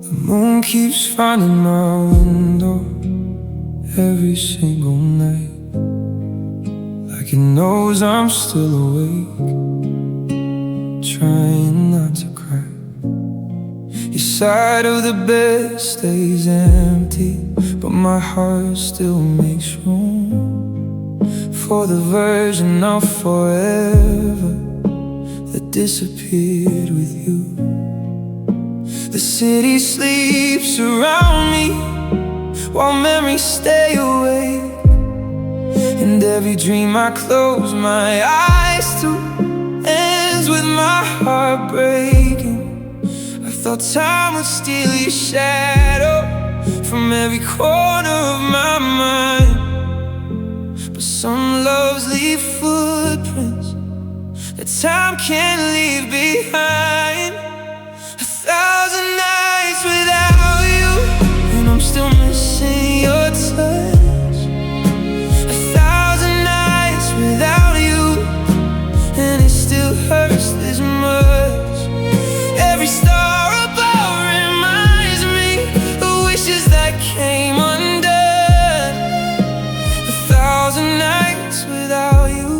The moon keeps finding my window every single night, like it knows I'm still awake, trying not to cry. Your side of the bed stays empty, but my heart still makes room for the version of forever that disappeared with you. The city sleeps around me while memories stay awake, and every dream I close my eyes to ends with my heart breaking. I thought time would steal your shadow from every corner of my mind, but some loves leave footprints that time can't leave behind. 1,000 nights without you, and I'm still missing your touch. 1,000 nights without you, and it still hurts this much. Every star above reminds me of wishes that came undone. 1,000 nights without you,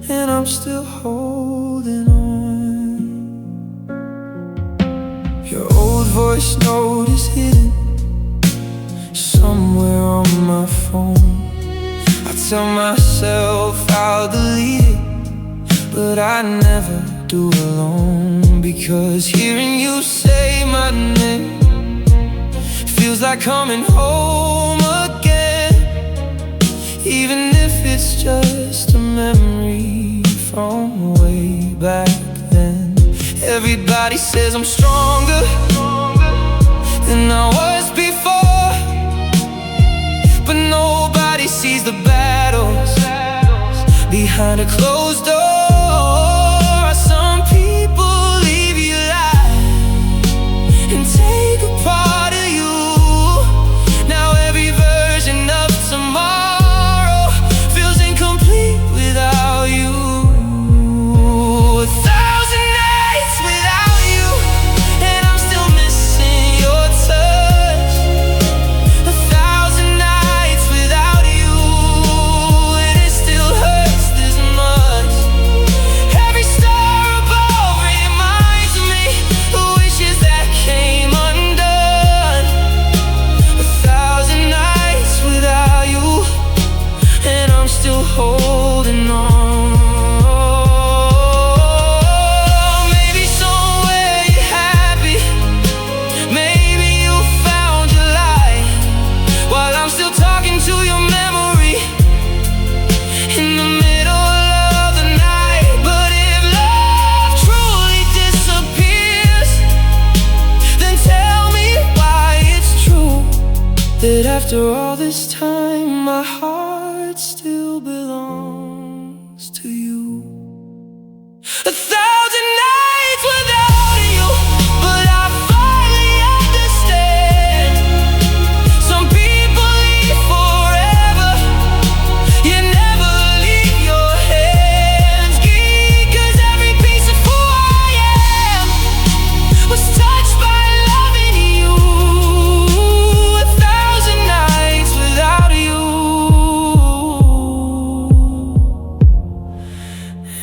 and I'm still holding on. Your old voice note is hidden somewhere on my phone. I tell myself I'll delete it, but I never do alone, because hearing you say my name feels like coming home again, even if it's just a memory from way back then. Everybody says I'm stronger than I was before, but nobody sees the battles behind a closed door. Some people leave you alive and take a part of you. Now every version of tomorrow feels incomplete without you. 1,000 nights without you, and I'm still missing your touch. 1,000 nights without you, and it still hurts this much. Every star above reminds me of wishes that came undone. 1,000 nights without you, and I'm still holding on. Maybe somewhere you're happy, maybe you found your light, while I'm still talking to your memory in the middle of the night. But if love truly disappears, then tell me why it's true that after all this time my heart still belongs to you. 1,000 nights without you, but I finally understand. Some people leave forever, you never leave your hands. 'Cause every piece of who I am was touched by loving you. 1,000 nights without you,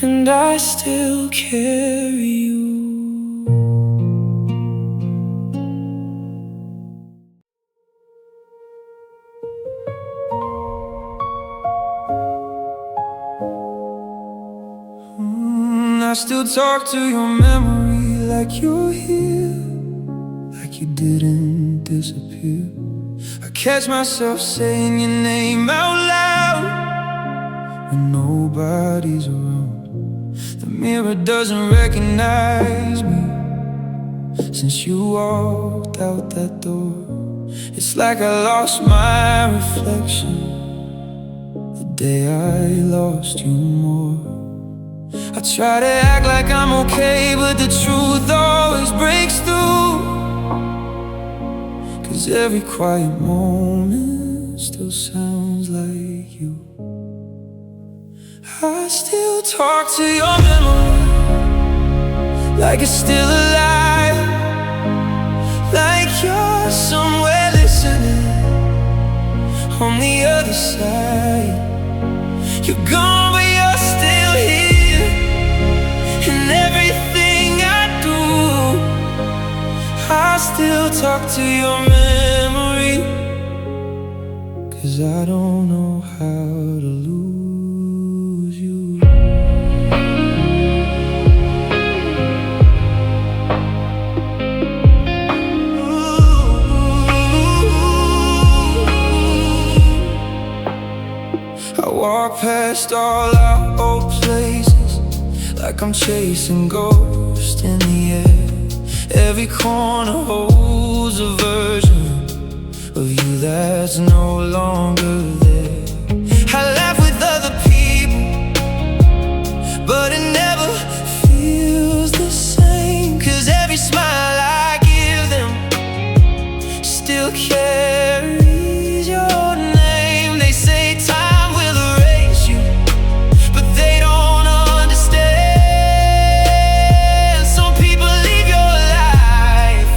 and I still carry you. I still talk to your memory like you're here, like you didn't disappear. I catch myself saying your name out loud when nobody's around. The mirror doesn't recognize me since you walked out that door. It's like I lost my reflection the day I lost you more. I try to act like I'm okay, but the truth always breaks through. 'Cause every quiet moment still sounds like you. I still talk to your memory like it's still alive, on the other side. You're gone, but you're still here. And everything I do, I still talk to your memory. 'Cause I don't know how to lose you. I walk past all our old places like I'm chasing ghosts in the air. Every corner holds a version of you that's no longer there. I laugh with other people, but it never feels the same. 'Cause every smile I give them still carries your name. They say time will erase you, but they don't understand. Some people leave your life,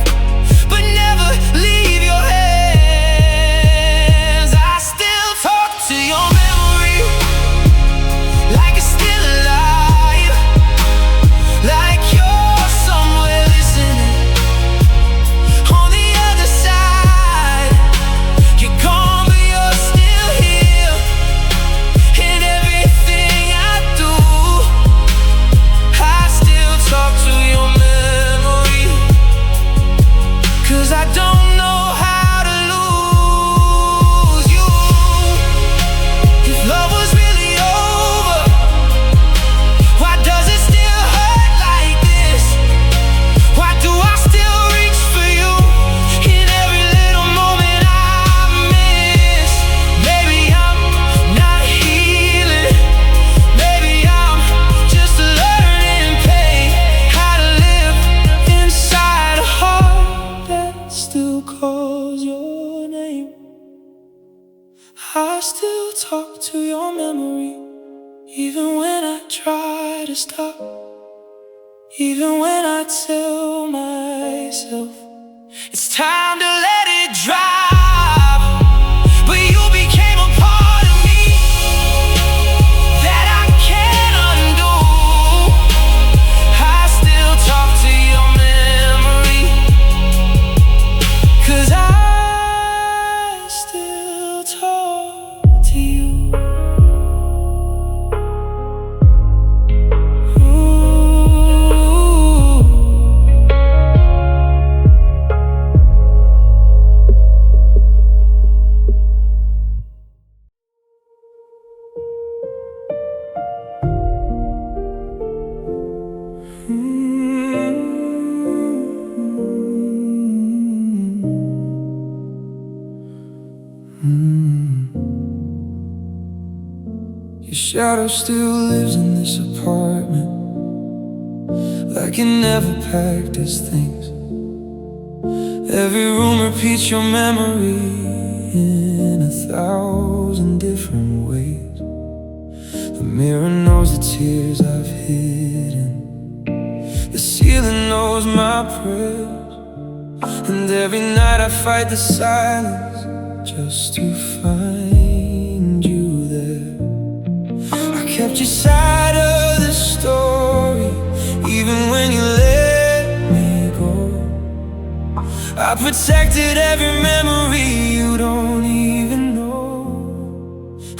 but never leave your hands. I still talk to your memory like it's still alive, like you're somewhere listening on the other side. You're gone, but you're still here. In everything I do, I still talk to your memory. 'Cause I don't know how to lose you. If love was really over, why does it still hurt like this? Why do I still reach for you in every little moment I miss? Maybe I'm not healing, maybe I'm just learning pain, how to live inside a heart that still calls your name. I still talk to your memory, even when I try to stop, even when I tell myself it's time to let it drop. But you became a part of me that I can't undo. I still talk to your memory, 'cause I still talk to you. Your shadow still lives in this apartment, like it never packed its things. Every room repeats your memory in 1,000 different ways. The mirror knows the tears I've hidden, the ceiling knows my prayers, and every night I fight the silence just to find you there. I kept your side of the story, even when you let me go. I protected every memory you don't even know.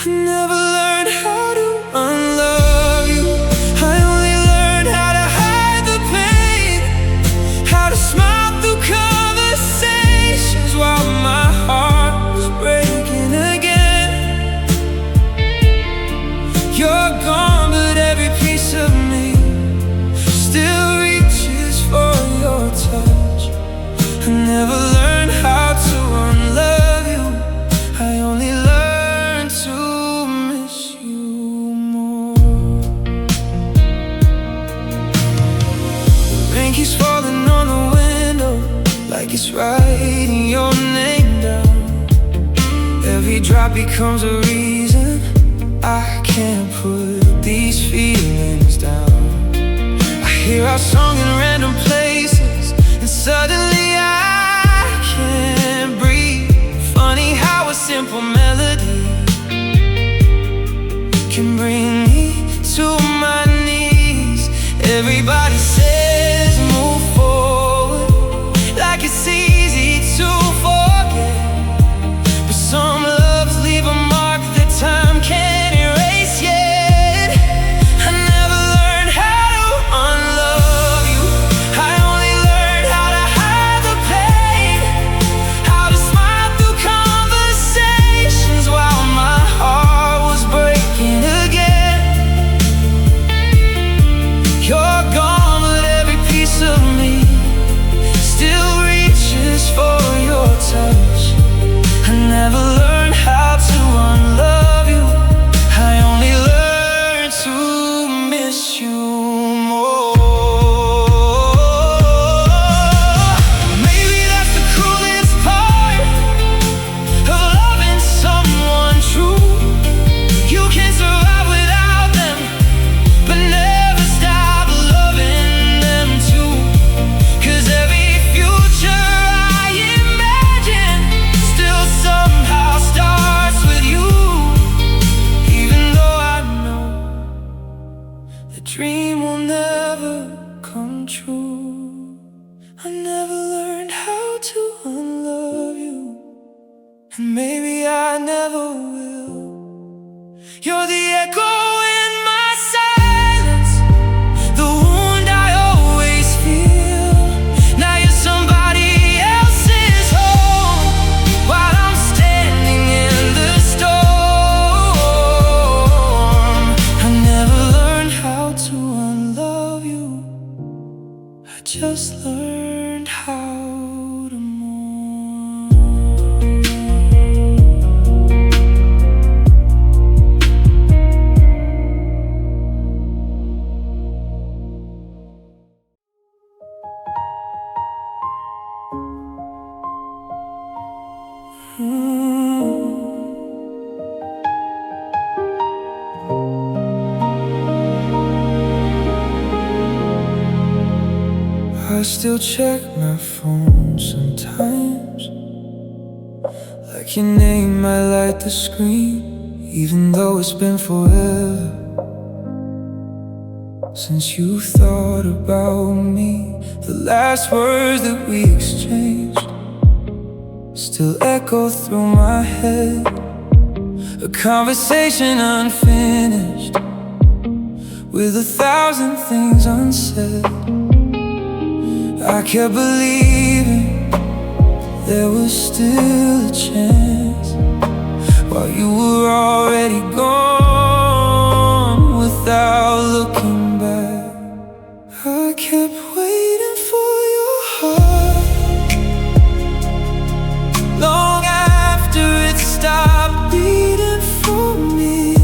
I never learned how to unlove you. I only learned how to hide the pain, how to smile through conversations while my heart was breaking again. You're gone, but every piece of me still reaches for your touch. I never learned how to unlove you. I only learned to miss you more. The rain keeps falling on the window like it's writing your name down. Every drop becomes a reason I can't put these feelings down. I hear our song in random places, and suddenly I can't breathe. Funny how a simple melody never will. You're the echo in my silence, the wound I always feel. Now you're somebody else's home, while I'm standing in the storm. I never learned how to unlove you, I just learned how to mourn. I still check my phone sometimes, like your name might light the screen, even though it's been forever since you thought about me. The last words that we exchanged still echo through my head, a conversation unfinished with 1,000 things unsaid. I kept believing there was still a chance, while you were already gone without looking back. I kept waiting for your heart, long after it stopped beating for me,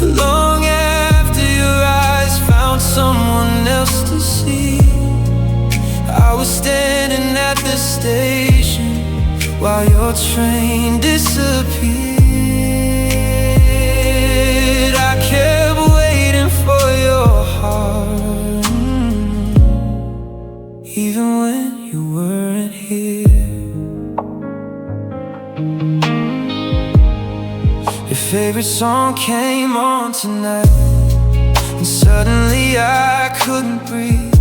long after your eyes found someone else to see. I was standing at the station while your train disappeared. I kept waiting for your heart, even when you weren't here. Your favorite song came on tonight, and suddenly I couldn't breathe.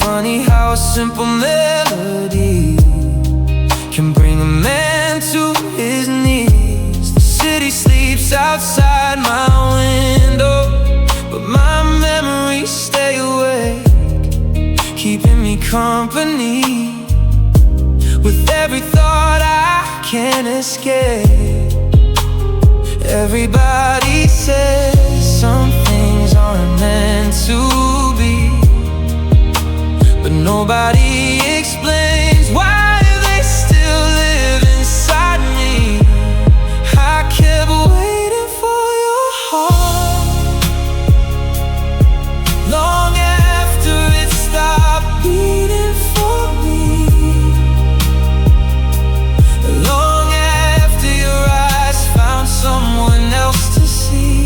Funny how a simple melody can bring a man to his knees. The city sleeps outside my window, but my memories stay awake, keeping me company with every thought I can't escape. Everybody says some things aren't meant to be, but nobody explains why they still live inside me. I kept waiting for your heart, long after it stopped beating for me, long after your eyes found someone else to see.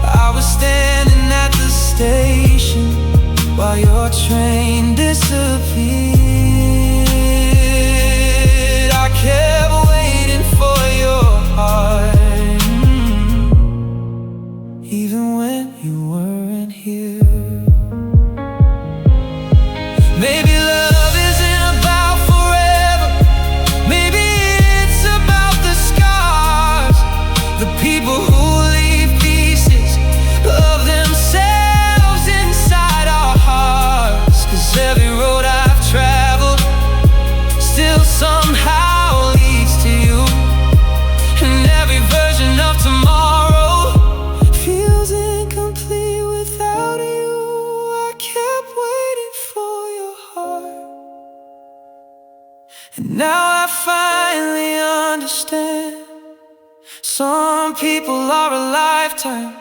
I was standing at the station while your train disappeared. I kept waiting for your heart, even when you weren't here. Maybe love isn't about forever, maybe it's about the scars, the people who leave pieces of themselves inside our hearts. 'Cause every road I've traveled still somehow leads to you, and every version of tomorrow feels incomplete without you. I kept waiting for your heart, and now I finally understand. Some people are a lifetime,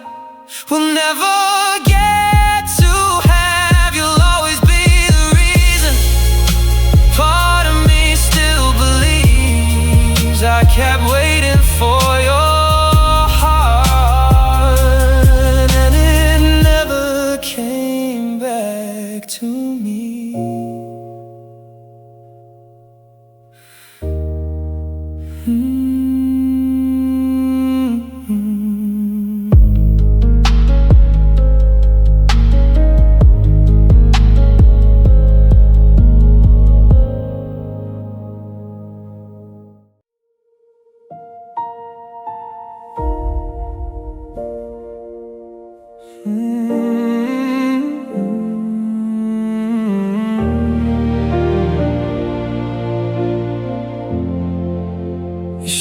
we'll never get to have. You'll always be the reason. Part of me still believes. I kept waiting for your heart, and it never came back to me.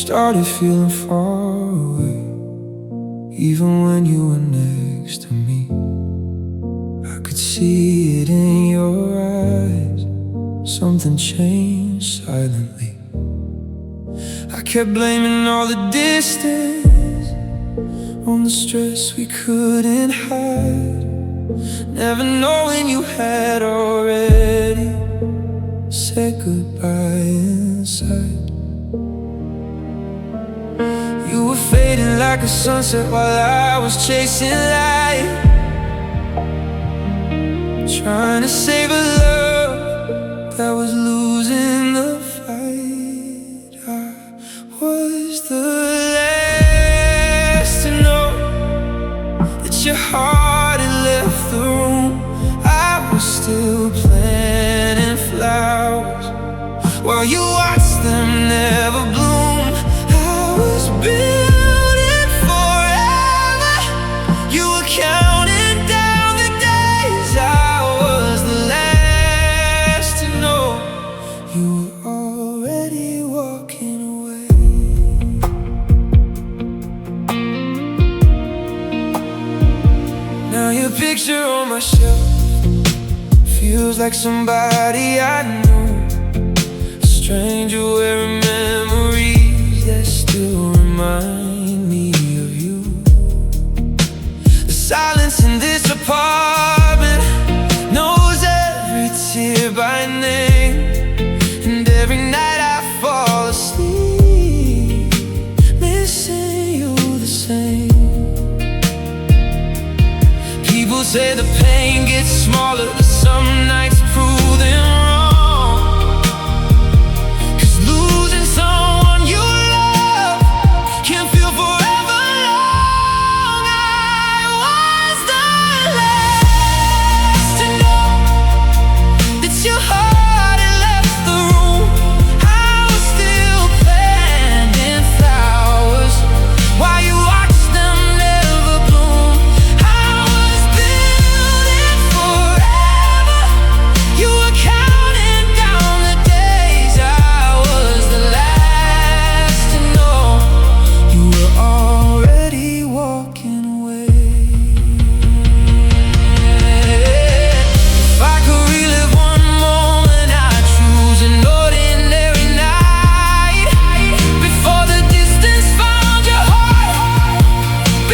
started feeling far away. Even when you were next to me, I could see it in your eyes. Something changed silently. I kept blaming all the distance on the stress we couldn't hide, never knowing you had already said goodbye inside. You were fading like a sunset while I was chasing light, trying to save a love that was losing the fight. I was the last to know that your heart had left the room. I was still planting flowers while you watched them never bloom. I was building forever. You were counting down the days. I was the last to know you were already walking away. Now your picture on my shelf feels like somebody I knew, a stranger wearing memories that still remind me of you. The silence in this apartment knows every tear by name, and every night I fall asleep missing you the same. People say the pain gets smaller, some nights prove them wrong, 'cause losing someone you love can feel forever long. I was the last to know that your heart had left the room. I was still planting flowers while you watched them never bloom. I was building forever. You were counting down the days. I was the last to know you were already walking away. If I could relive one moment, I'd choose an ordinary night, before the distance found your heart,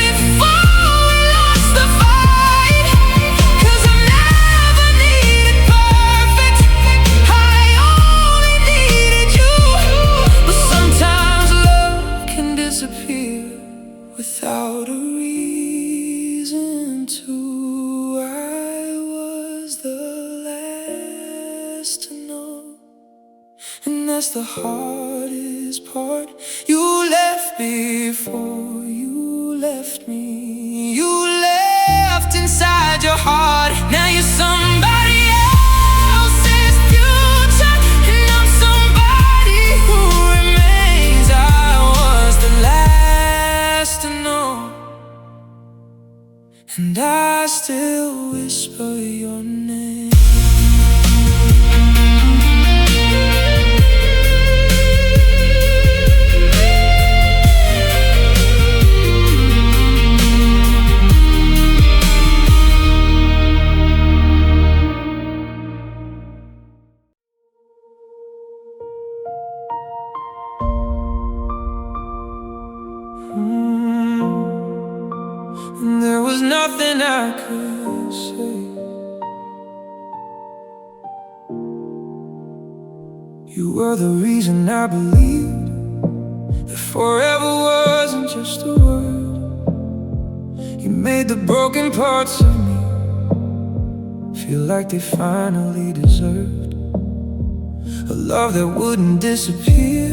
before we lost the fight. 'Cause I never needed perfect, I only needed you. But sometimes love can disappear without a reason to. I was the last to know, and that's the hardest part. You left before you left me. You left inside your heart. Now you're somebody else's future, and I'm somebody who remains. I was the last to know, and I still whisper your name. And there was nothing I could say. You were the reason I believed that forever wasn't just a word. You made the broken parts of me feel like they finally deserved a love that wouldn't disappear,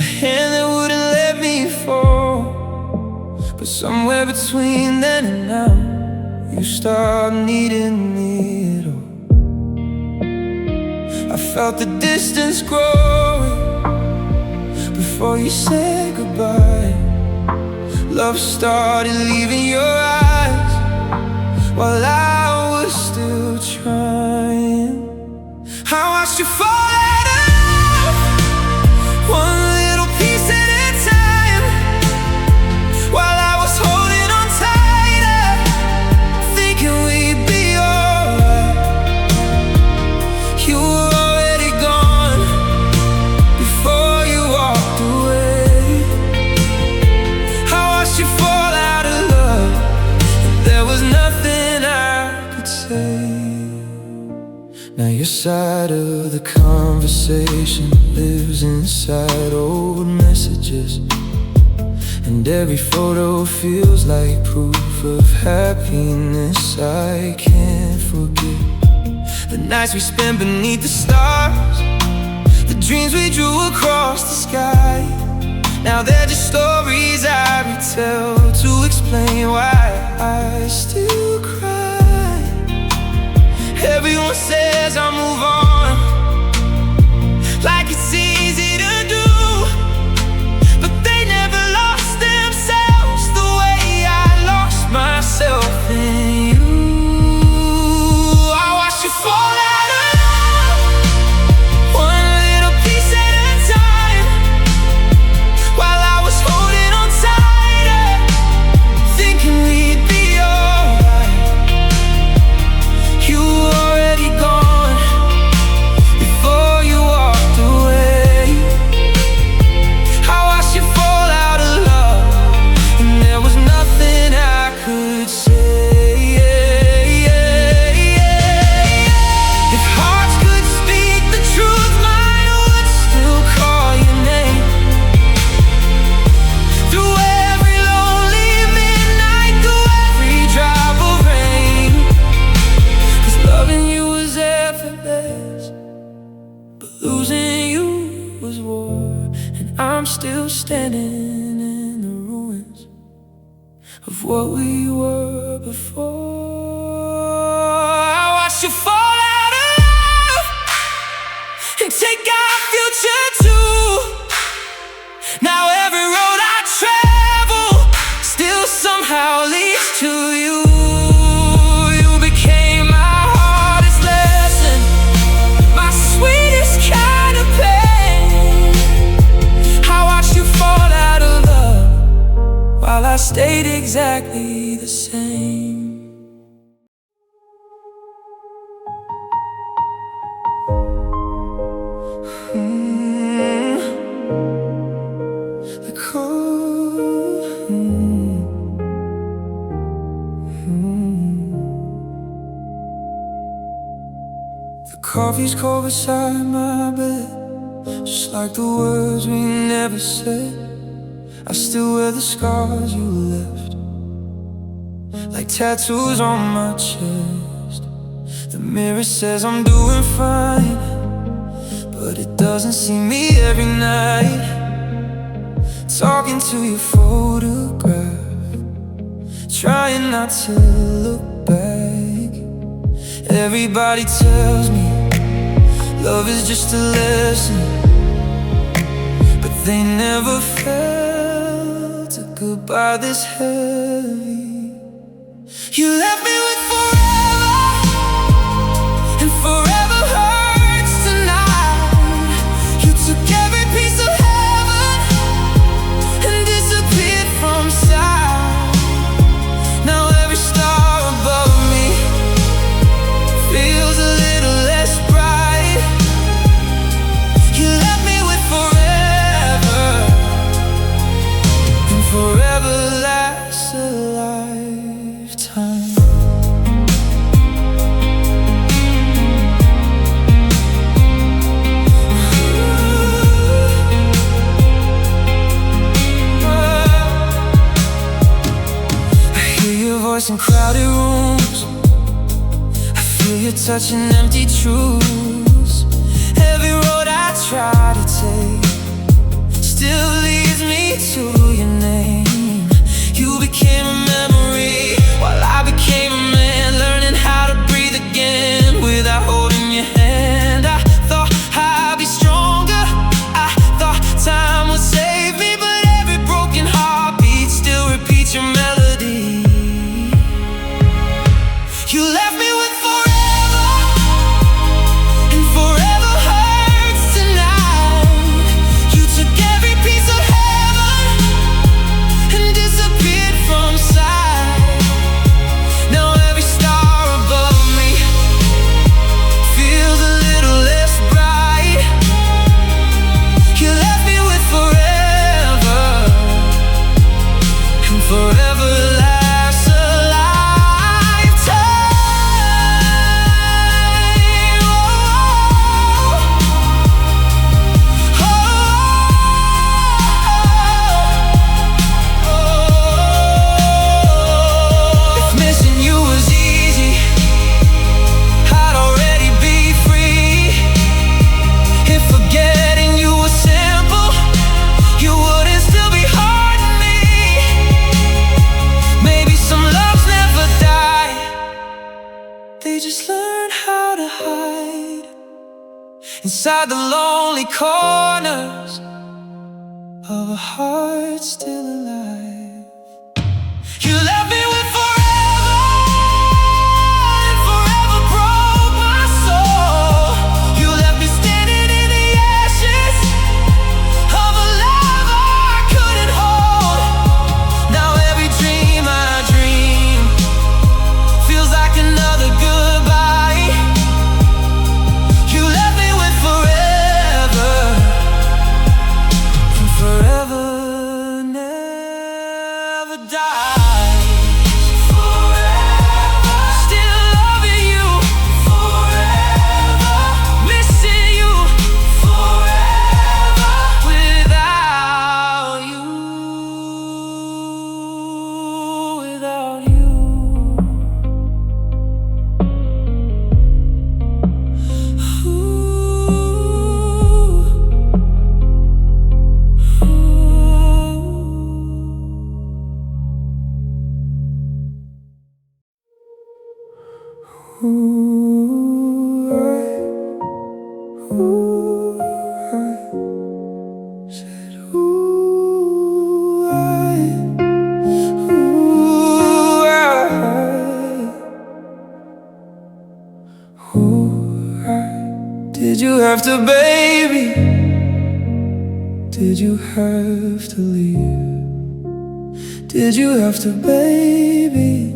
a hand that wouldn't let me fall. But somewhere between then and now, you stopped needing me at all. I felt the distance growing before you said goodbye. Love started leaving your eyes while I was still trying. I watched you fall out of love, one little piece at side of the conversation lives inside old messages, and every photo feels like proof of happiness I can't forget. The nights we spent beneath the stars, the dreams we drew across the sky. Now they're just stories I retell to explain why I still cry. Everyone says I move on, like it's easy to do, but they never lost themselves the way I lost myself in you. I watched you fall out of love, one little piece at a time, while I was holding on tighter, thinking we'd be alright. You were already gone before you walked away. I watched you fall out of love, and there was nothing I could say. If hearts could speak the truth, mine would still call your name. Through every lonely midnight, through every drop of rain. 'Cause loving you was effortless, but losing you was war. And I'm still standing in the ruins of what we were before. I watched you fall out of love and take our future too. Now every road I travel still somehow leads to you. You became my hardest lesson, my sweetest kind of pain. I watched you fall out of love while I stayed exactly the same. The cold, the coffee's cold beside my bed, just like the words we never said. I still wear the scars you left, like tattoos on my chest. The mirror says I'm doing fine, but it doesn't see me every night. Talking to your photograph, trying not to look back. Everybody tells me love is just a lesson, but they never felt a goodbye this heavy. You left me with forever, and forever hurts tonight. You took every piece of heaven and disappeared from sight. Now every star above me feels a little less bright. You left me with forever, and forever lasts a lifetime. I hear your voice in crowded rooms, I feel you touching empty truths. Every road I try to take still leads me to your name. You became a memory while I became a man, learning how to breathe again without holding your hand. I thought I'd be stronger, I thought time would save me, but every broken heartbeat still repeats your melody. You left me with forever, inside the lonely corners of a heart still alive. You left me with forever, and forever broke my soul. You left me standing in the ashes of a love I couldn't hold. Now every dream I dream feels like another goodbye. You left me with forever, and forever never dies. Did you have to, baby? Did you have to leave? Did you have to, baby?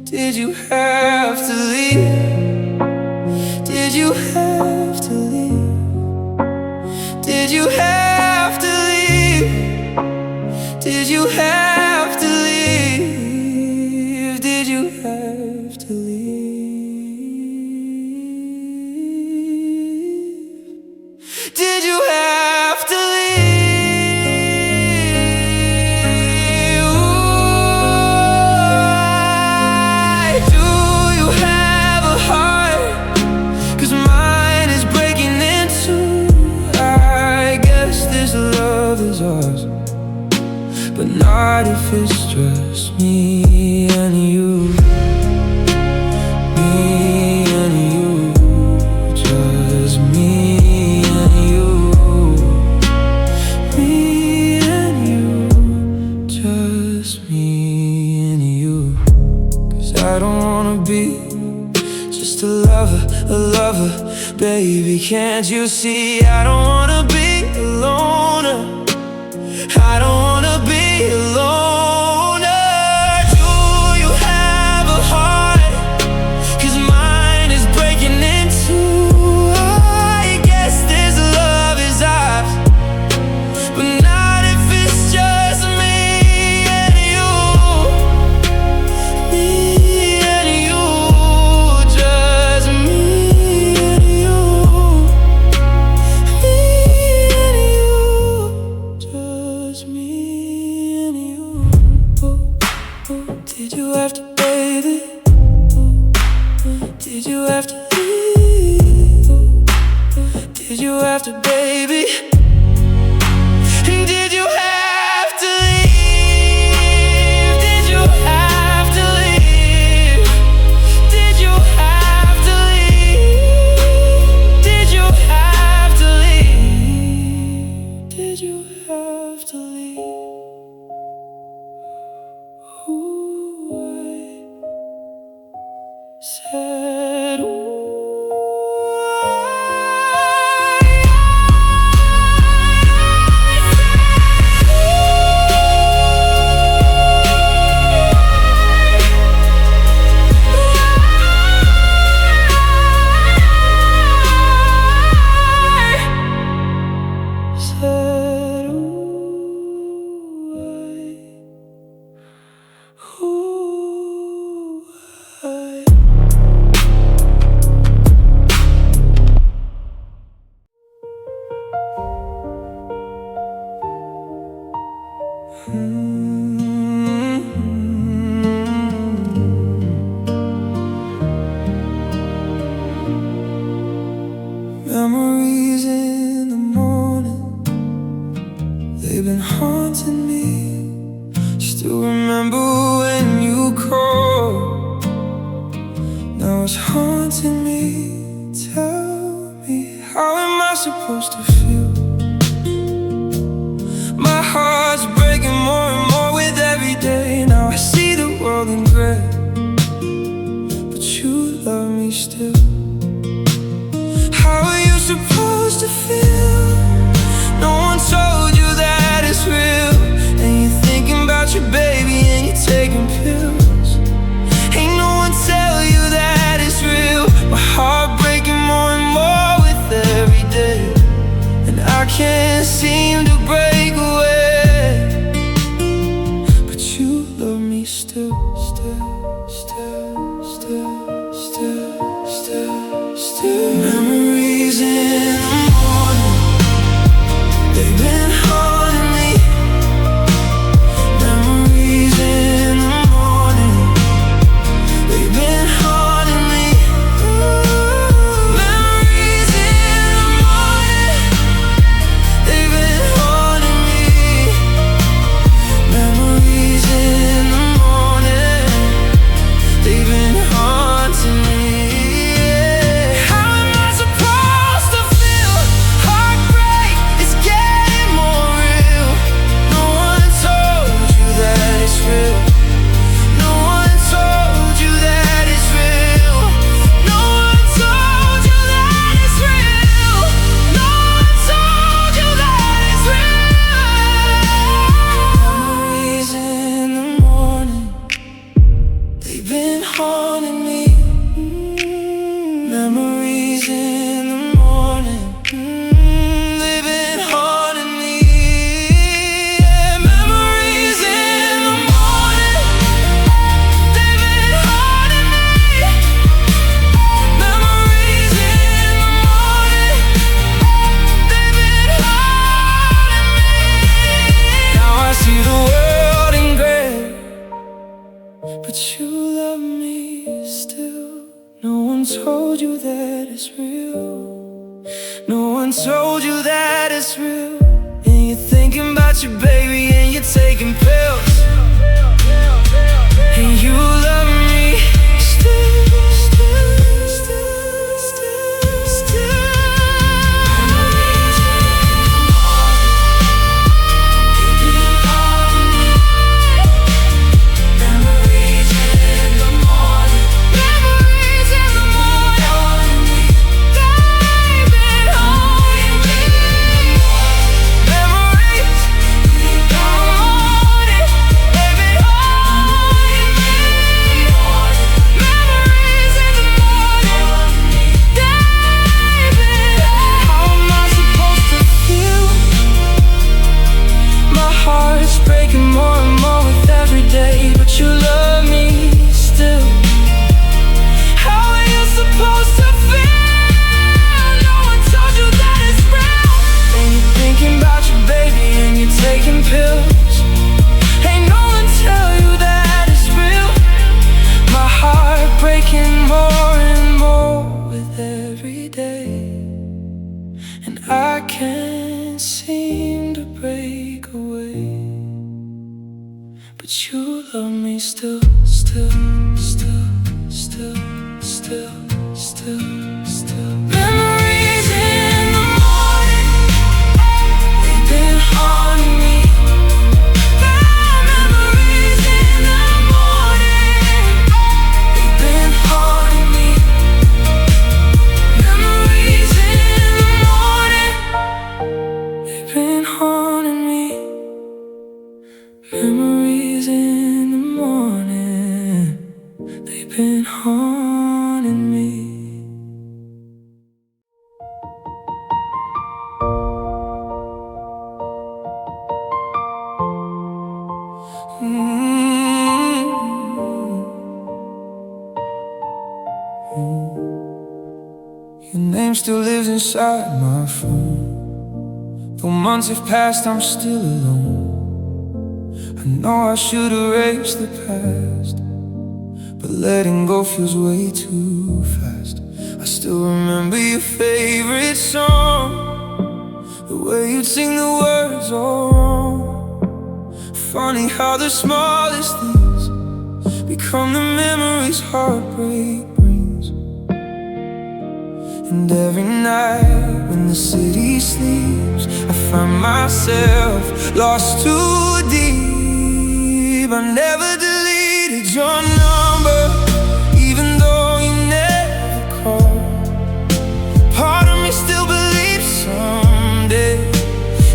Did you have to leave? Did you have to leave? Did you have to leave? Did you have to leave? Did you have to leave? Did you have to leave? Why do you have a heart? 'Cause mine is breaking in two. I guess this love is ours, but not if it's just me and you. Me and you, just me and you. Me and you, just me and you. 'Cause I don't wanna be just a lover, baby, can't you see? I don't wanna be a loner. I don't wanna be a loner. Do you have a heart? 'Cause mine is breaking in two. I guess this love is ours, but not if it's just me and you. Me and you, just me and you. Me and you, just me and you. Did you have to, baby? Did you have to leave? Did you have to, baby? Did you have to leave? Did you have to leave? Did you have to leave? Did you have to leave? Did you have to leave? Ooh, I said, ooh. Memories in the morning, they've been haunting me. Still remember when you called. Now it's haunting me. Tell me supposed to feel? My heart's breaking more and more with every day. Now I see the world in gray, but you love me still. How are you supposed to feel? No one told you that it's real. And you're thinking about your baby and you're taking pills. Ain't no one tell you that it's real. My heart breaking more and more with every day, and I can't seem to break away. But you love me still, still, still, still, still, still, still. Memories in the morning, they've been haunting me. Memories in the morning, they've been haunting me. Memories in the morning, they've been haunting me. Memories in the morning, they've been haunting me. How am I supposed to feel? Heartbreak is getting more real. No one told you that it's real. No one told you that it's real. No one told you that it's real. No one told you that it's real. Memories in the morning, they've been haunting me. Memories in the morning, they've been haunting me. Yeah, memories in the morning, they've been haunting me. Memories in the morning, they've been haunting me. Now I see the world in gray, but you love me still. No one told you that it's real. No one told you that it's real. And you're thinking about your baby and you're taking pills. And you love me still, still, still, still, still. Memories in the morning, memories in the morning, they've been haunting me. Memories in the morning, they've been haunting me. Memories in the morning, they've been. How am I supposed to feel? My heart's breaking more and more with every day, but you love me still. How are you supposed to feel? No one told you that it's real. And you're thinking about your baby and you're taking pills. Ain't no one tell you that it's real. My heart breaking more and more with every day, and I can't seem to break away. But you love me still, still, still, still, still, still, still. Memories in the morning, they've been haunting me. Memories in the morning, they've been haunting me. Memories in the morning, they've been haunting me. Memories in the morning, they've been haunting me. Your name still lives inside my phone. Though months have passed, I'm still alone. I know I should erase the past, but letting go feels way too fast. I still remember your favorite song, the way you'd sing the words all wrong. Funny how the smallest things become the memories heartbreak brings. And every night when the city sleeps, I find myself lost too deep. I never deleted your number, even though you never called. Part of me still believes someday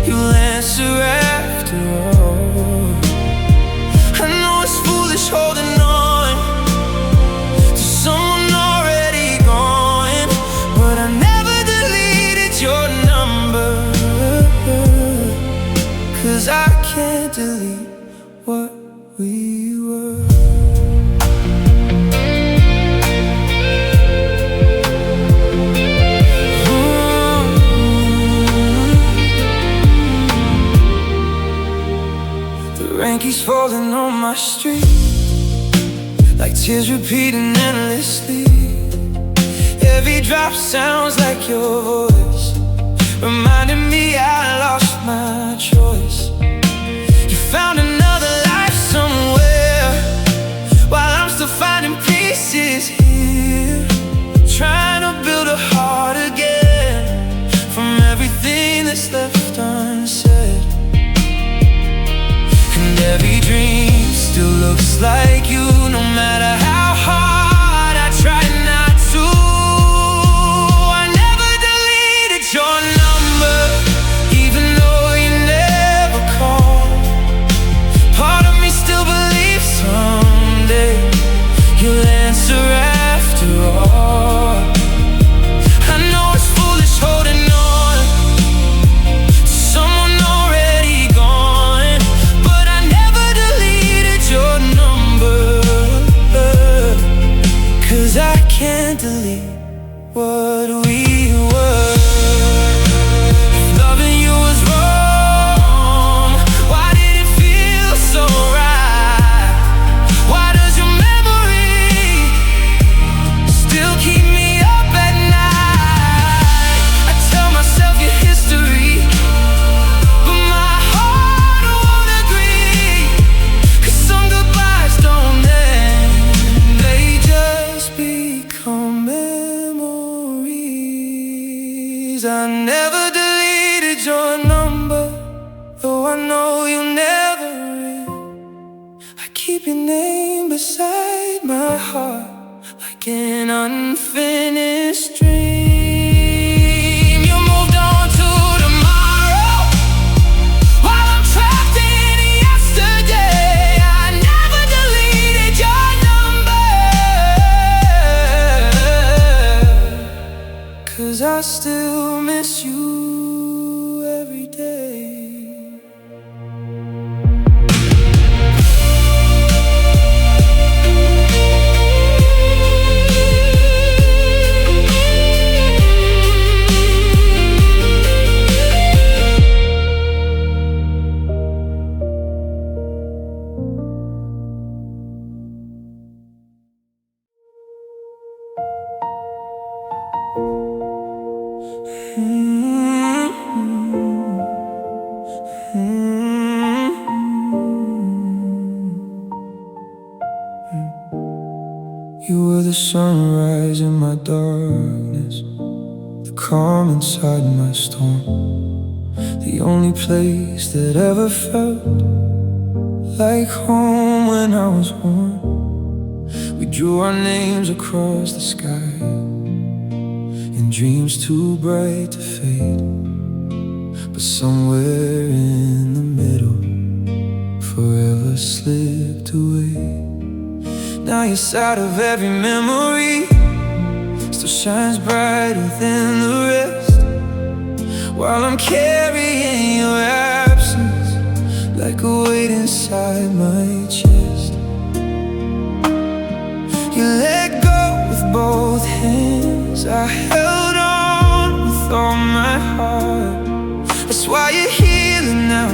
you'll answer after all. I know it's foolish holding on to someone already gone, but I never deleted your number, 'cause I can't delete what we were. The rain keeps falling on my street, like tears repeating endlessly. Every drop sounds like your voice, reminding me I lost my choice. You found another life somewhere, while I'm still finding pieces here, trying to build a heart again from everything that's left unsaid. And every dream still looks like you, no matter how hard I try not to. I never deleted your number, even though you never called. Part of me still believes someday you'll answer after all. I know it's foolish holding on to someone already gone, but I never deleted your number, 'cause I can't delete what we were. If loving you was wrong, why did it feel so right? Why does your memory still keep me up at night? I tell myself your history, but my heart won't agree, 'cause some goodbyes don't end, they just become memories. I never deleted your number, though I know you'll never ring. I keep your name beside my heart, like an unfinished dream. You moved on to tomorrow, while I'm trapped in yesterday. I never deleted your number, 'cause I still miss you every day. You were the sunrise in my darkness, the calm inside my storm, the only place that ever felt like home when I was born. We drew our names across the sky in dreams too bright to fade, but somewhere in the middle forever slipped away. Now your side of every memory still shines brighter than the rest, while I'm carrying your absence like a weight inside my chest. You let go with both hands, I held on with all my heart. That's why you're healing now,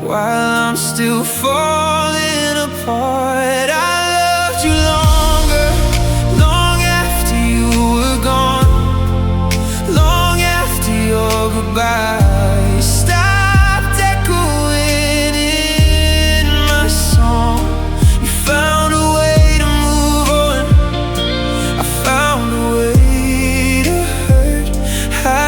while I'm still falling apart. I loved you longer, long after you were gone, long after your goodbye stopped echoing in my song. You found a way to move on, I found a way to hurt. I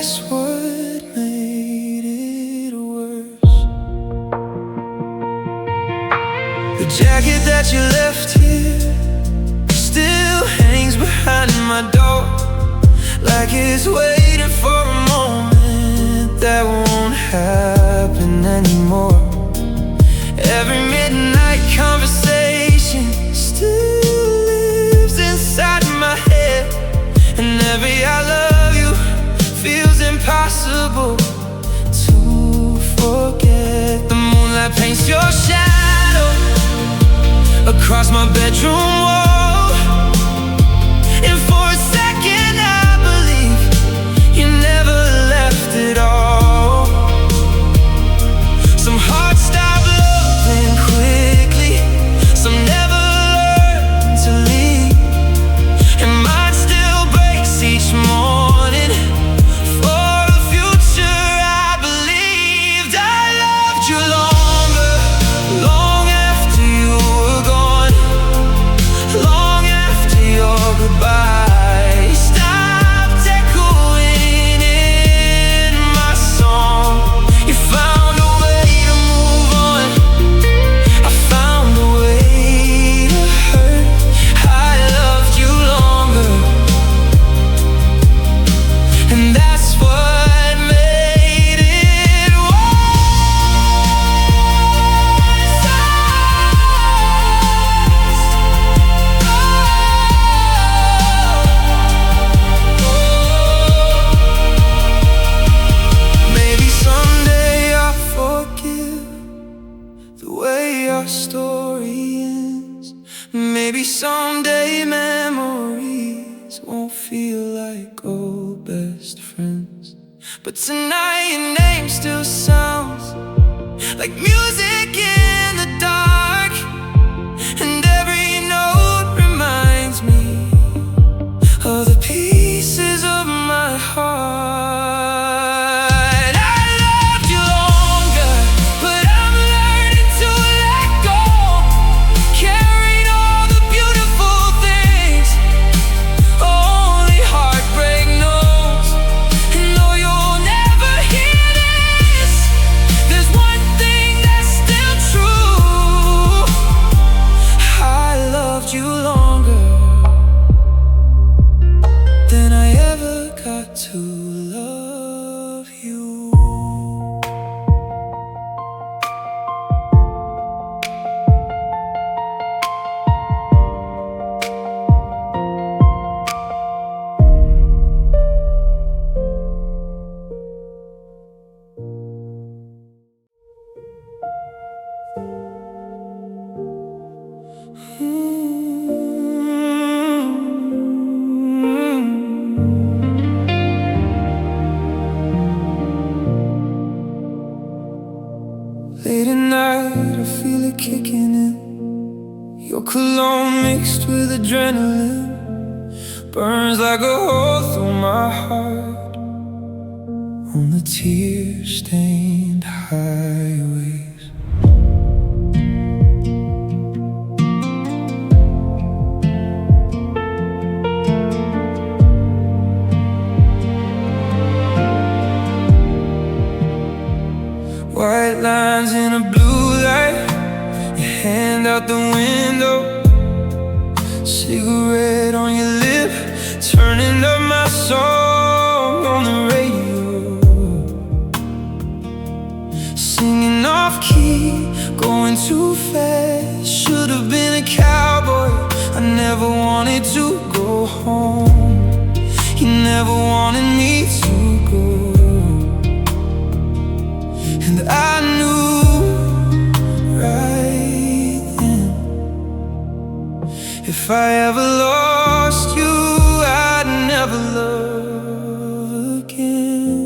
that's what made it worse. The jacket that you left here still hangs behind my door, like it's waiting for a moment that won't happen anymore. Every midnight conversation still lives inside my head, and every I love you feels impossible to forget. The moonlight paints your shadow across my bedroom wall, and for a second I believe you never left at all. Some hearts stop loving quickly, some never learn to leave, and mine still breaks each morning for a future I believed. I loved you longer, long after you were gone, long after your goodbye stopped echoing in my song. You found a way to move on, I found a way to hurt. I loved you longer, and that's what made it Maybe someday I'll forgive the way our story ends. Maybe someday memories won't feel like old best friends. But tonight your name still sounds like music in the dark, and every note reminds me of the pieces of my heart. I loved you longer, but I'm learning to let go, carrying all the beautiful things only heartbreak knows. And though you'll never hear this, there's one thing that's still true: I loved you longer than I ever got to love you. Late at night, I feel it kicking in. Your cologne mixed with adrenaline burns like a hole through my heart on the tear-stained highways. White lines in a blue light, your hand out the window, cigarette on your lip, turning up my song on the radio, singing off key, going too fast. Should have been a cowboy, I never wanted to go home. You never wanted me to go, and I knew right then, if I ever lost you, I'd never love again.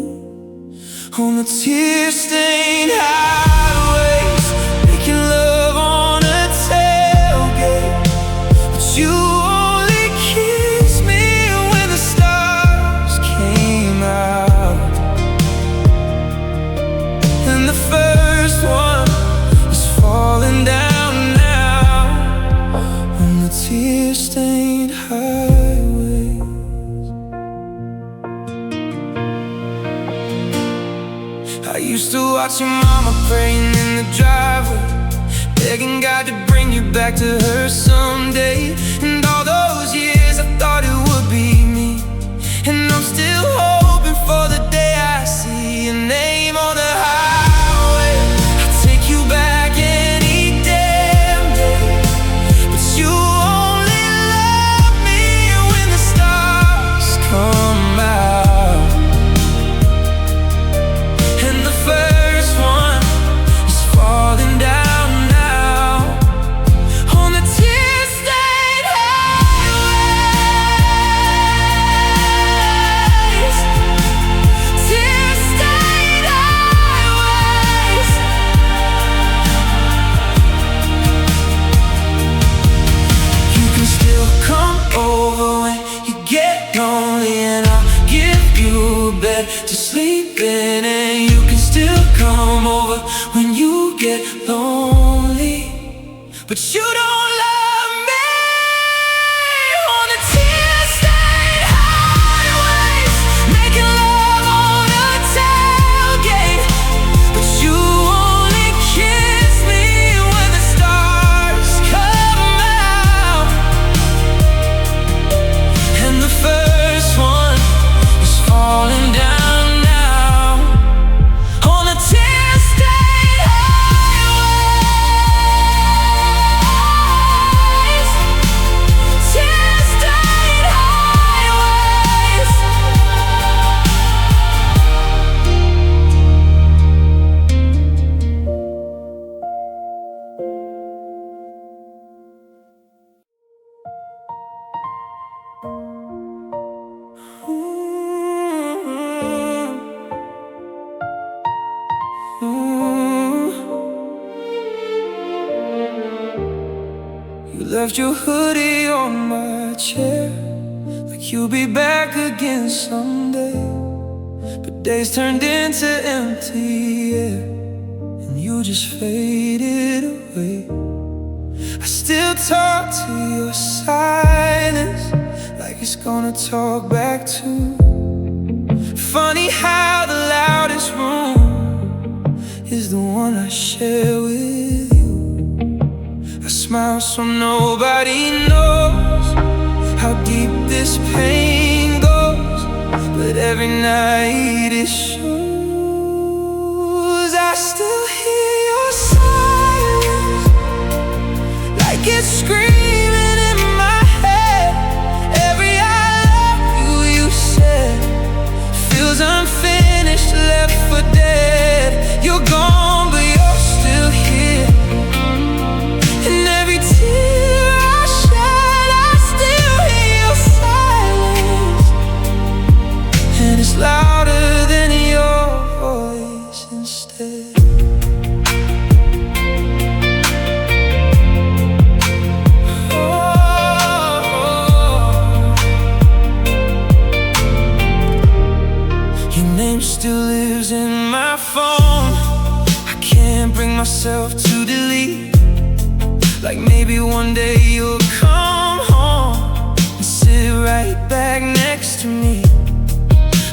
On the tear-stained highways, making love on a tailgate, but you only kissed me when the stars came out, and the first one is falling down now on the tear-stained highways. watching mama praying in the driveway, begging God to bring you back to her someday. And all those years I thought it would be me, and I'm still hoping for the day I see your name on the highway. I'll take you back any damn day, but you only love me when the stars come out. And the first one is falling down now on the tear-stained highways. Tear-stained highways. You can still come over when you get lonely, and I'll give you a bed to sleep in. And you can still come over when you get lonely, but you don't love me on the tear-stained highways, making love on a tailgate. But you only kiss me when the stars come out. And the first one is falling down now on the tear-stained highways. Tear-stained highways. You left your hoodie on my chair, like you'll be back again someday. But days turned into empty air, and you just faded away. I still talk to your silence, like it's gonna talk back too. Funny how the loudest room is the one I share with you. I smile so nobody knows how deep this pain goes, but every night it shows. I still hear your silence, like it's screaming in my head. Every I love you, you said, feels unfinished, left for dead. You're gone, but you're still here. And every tear I shed, I still hear your silence, and it's louder than your voice instead. Your name still lives in my phone. I can't bring myself to delete. Like maybe one day you'll come home and sit right back next to me.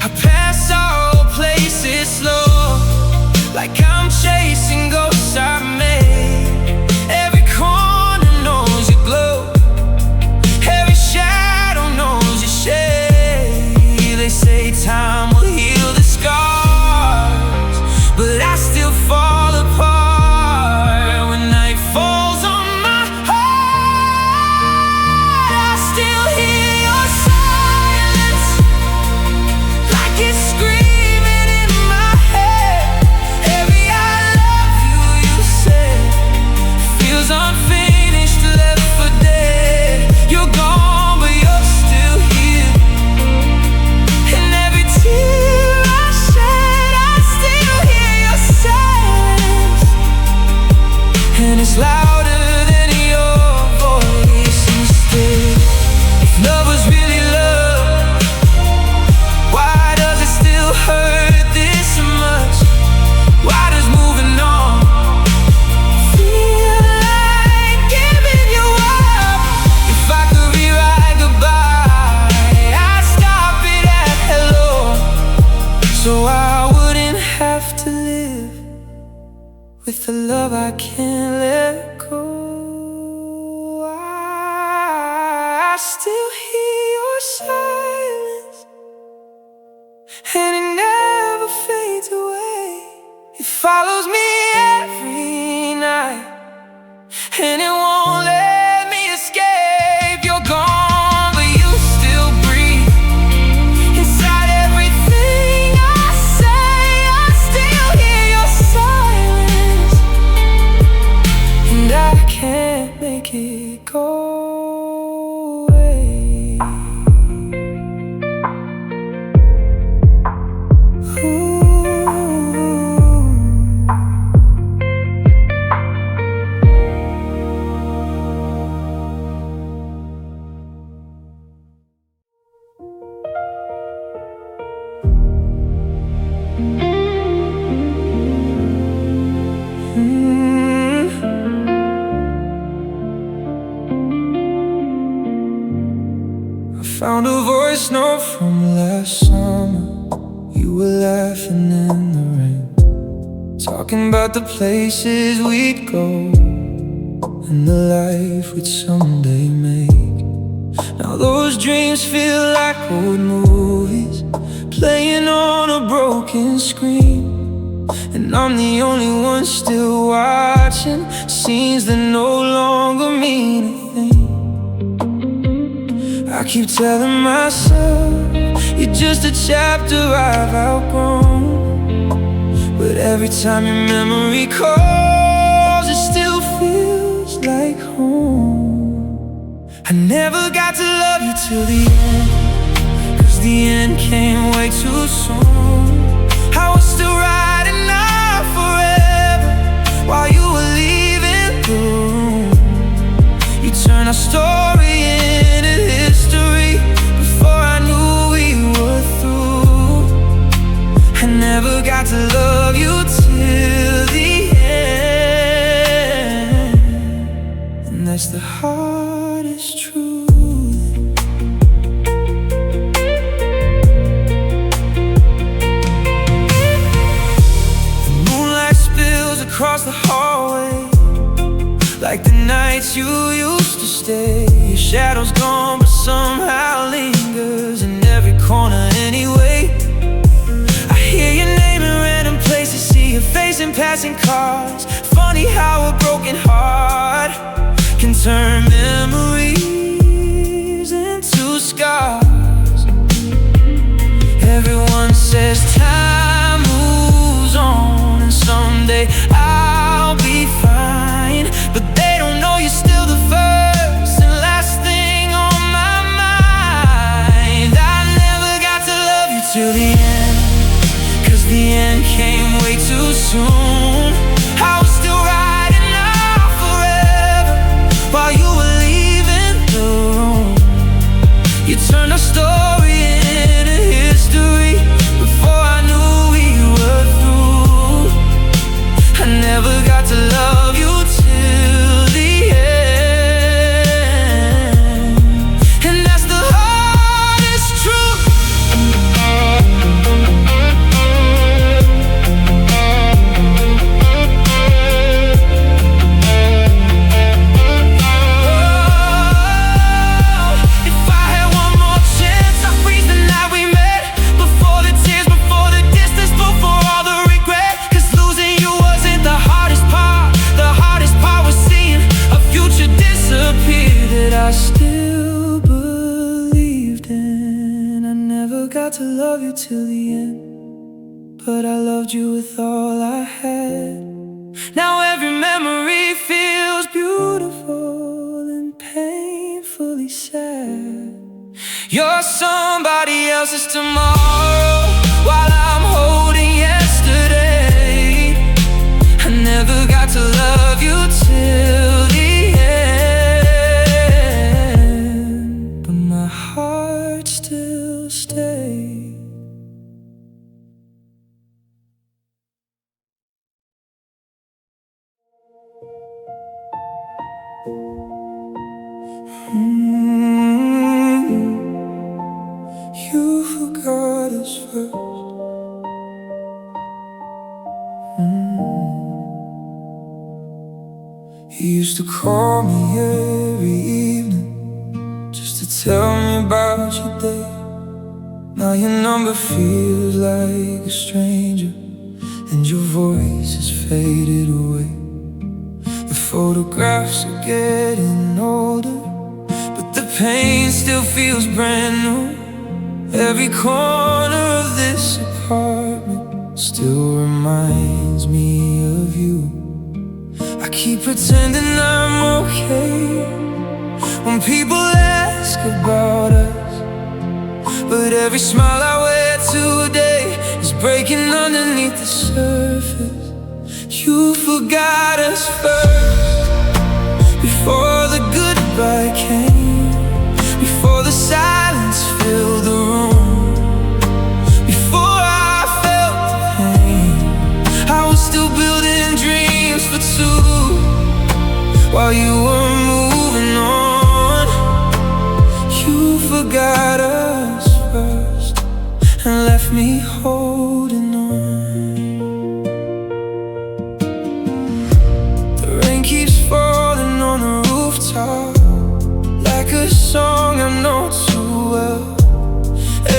I pass all places slow, like I'm chasing ghosts I made. Every corner knows your glow, every shadow knows your shade. They say time will heal the scars, but I still fall apart when night falls on my heart. with the love I can't let go. I still hear your silence, and it never fades away. It follows me every night, and it won't let me escape. You're gone, but you still breathe inside everything I say. I still hear your silence, and I can't make it go away. Ooh. Found a voice note from last summer. You were laughing in the rain, talking about the places we'd go and the life we'd someday make. Now those dreams feel like old movies playing on a broken screen, and I'm the only one still watching scenes that no longer mean a thing. I keep telling myself you're just a chapter I've outgrown, but every time your memory calls, it still feels like home. I never got to love you till the end, 'cause the end came way too soon. I was still riding out forever while you were leaving the room. You turned our story into history before I knew we were through. I never got to love you till the end, and that's the hardest truth. The moonlight spills across the hallway like the nights you used to stay. Your shadow's gone, but somehow lingers in every corner anyway. I hear your name in random places, see your face in passing cars. Funny how a broken heart can turn memories into scars. Everyone says time moves on, and someday I'll be fine, but they don't know you're still the first and last thing on my mind. I never got to love you till the end, 'cause the end came way too soon. I was still riding out forever while you were leaving the room. You turned our story into history before I knew we were through. I never got to love you till the end, and that's the hardest truth. If I had one more chance, I'd freeze the night we met, before the tears, before the distance, before all the regret. 'Cause losing you wasn't the hardest part. The hardest part was seeing a future disappear that I still believed in. I never got to love you till the end, but I loved you with all I had. Now every memory feels beautiful and painfully sad. You're somebody else's tomorrow while I'm holding yesterday. I never got to love you till the end, but my heart still stays. You forgot us first. 'Cause to tell me about your day. Now your number feels like a stranger, and your voice has faded away. The photographs are getting older, but the pain still feels brand new. Every corner of this apartment still reminds me of you. I keep pretending I'm okay when people ask about us, but every smile I wear today is breaking underneath the surface. You forgot us first, before the goodbye came, before the silence filled the room, before I felt the pain. I was still building dreams for two, while you were moving on. You forgot us first and left me holding on. The rain keeps falling on the rooftop, like a song I know too well.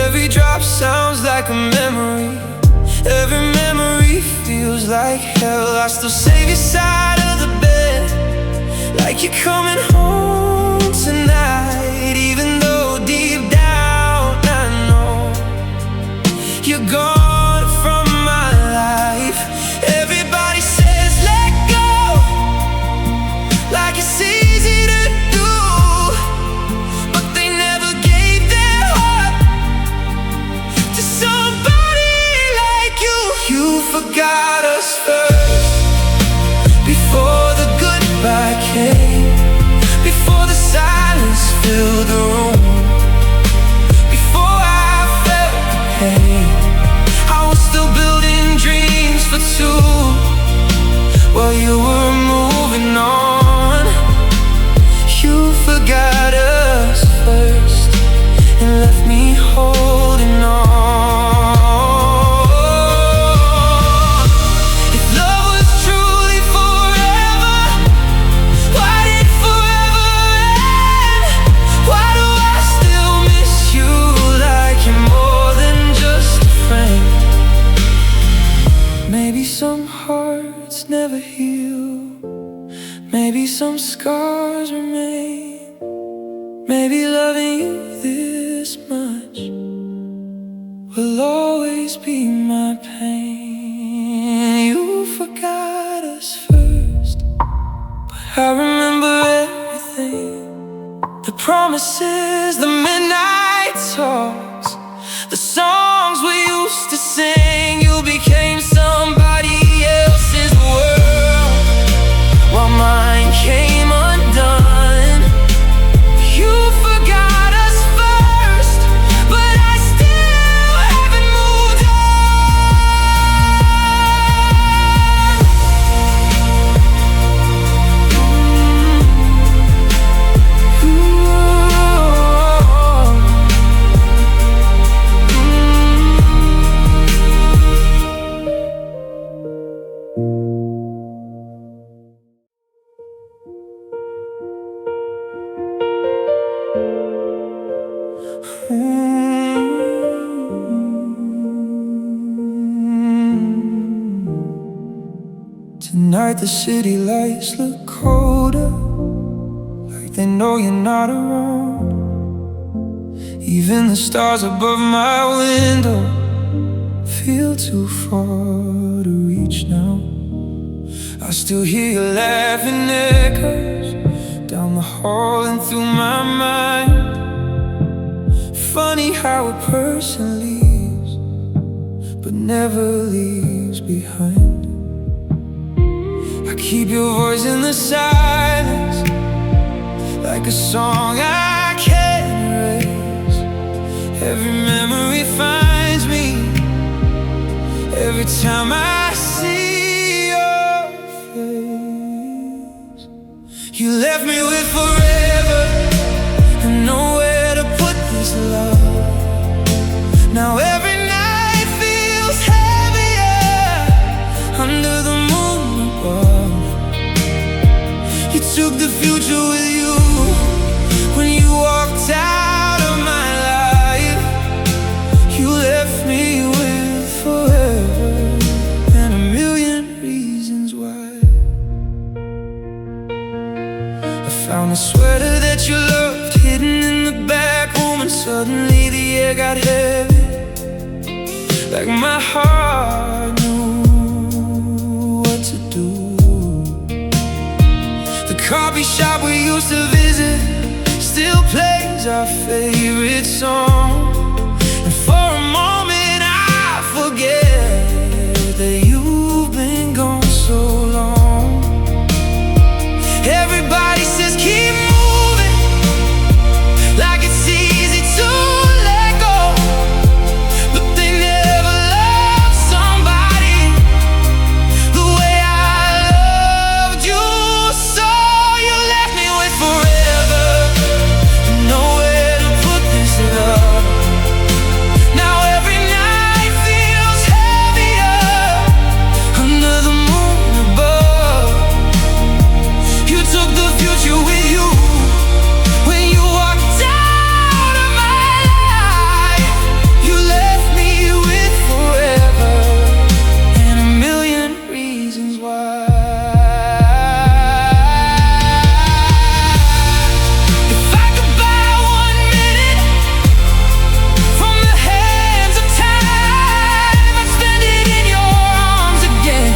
Every drop sounds like a memory, every memory feels like hell. I still save your side of the bed, like you're coming home tonight, even though deep down I know you're gone from my life. Everybody says let go, like it's easy to do, but they never gave their heart to somebody like you. You forgot us first, before the goodbye came, before the silence filled the room, before I felt the pain. I was still building dreams for two, while you were moving on. You forgot us first and left me holding on. If love was truly forever, why did forever end? Why do I still miss you like you're more than just a friend? Maybe some hearts never heal, maybe some scars remain. Maybe loving you this much will always be my pain. You forgot us first, but I remember everything. The promises, the midnight talks, the songs we used to sing. You became somebody else's world, while mine came undone. You forgot us first, but I still haven't moved Tonight the city lights look colder, like they know you're not around. Even the stars above my window feel too far to reach now. I still hear your laughing echoes down the hall and through my mind. Funny how a person leaves, but never leaves behind. I keep your voice in the silence, like a song I can't erase. Every memory finds me, every time I see your face. You left me with forever and nowhere to put this love. Now every night feels heavier under the moon above. You took the future with you when you walked out. Suddenly the air got heavy, like my heart knew what to do. The coffee shop we used to visit still plays our favorite song. And for a moment I forget that you've been gone so long. Everybody says keep moving, like it's easy to let go, but they never loved somebody the way I loved you. So you left me with forever, nowhere to put this love. Now every night feels heavier under the moon above. You took the future with you when you walked out of my life. You left me with forever and a million reasons why. If I could buy 1 minute from the hands of time, I'd spend it in your arms again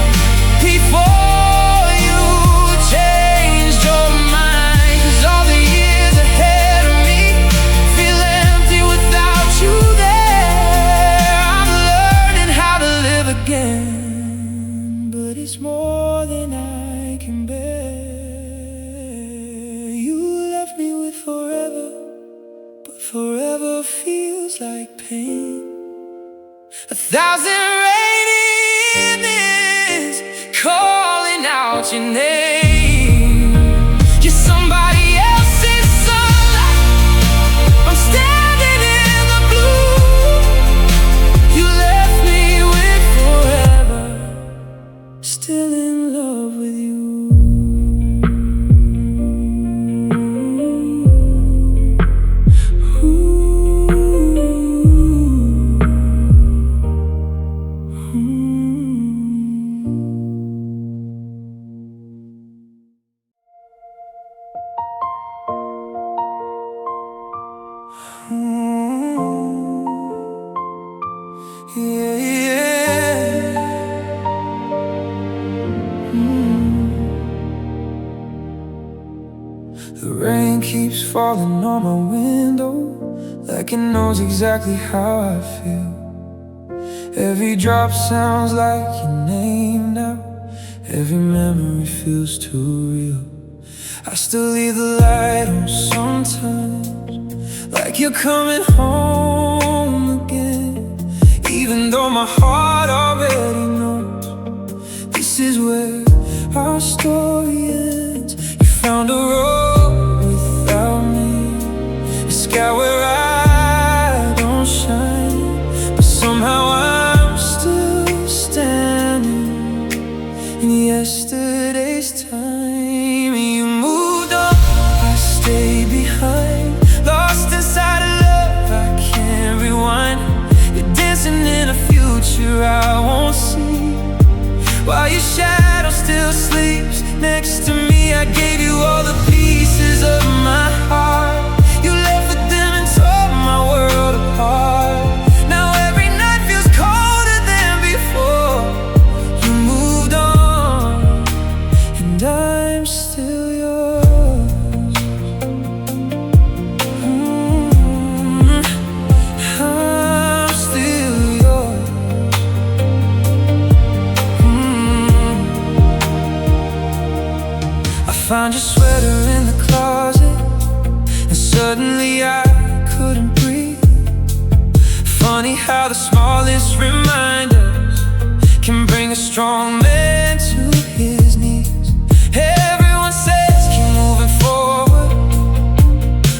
before you changed your mind. 'Cause all the years ahead of me feel empty without you there. I'm learning how to live again, but it's more than I can bear. You left me with forever, but forever feels like pain. 1,000 rainy evenings calling out your name. You're somebody else's sunlight, I'm standing in the blue. You left me with forever, still in love with you. Yeah, yeah. The rain keeps falling on my window, like it knows exactly how I feel. Every drop sounds like your name now. Every memory feels too real. I still leave the light on sometimes, like you're coming home again. Even though my heart already knows this is where our story ends. You found a road without me, a sky where I don't shine, but somehow I'm still standing in yesterday's time. You moved on, I stayed behind, lost inside a love I can't rewind. You're dancing in a future I won't see, while your shadow still sleeps next to me. I gave you all the pieces of my heart. You left with them and tore my world apart. Now every night feels colder than before. You moved on, and I'm still yours. I'm still yours. I found your sweater in the closet, and suddenly I couldn't breathe. Funny how the smallest reminders can bring a strong man to his knees. Everyone says keep moving forward,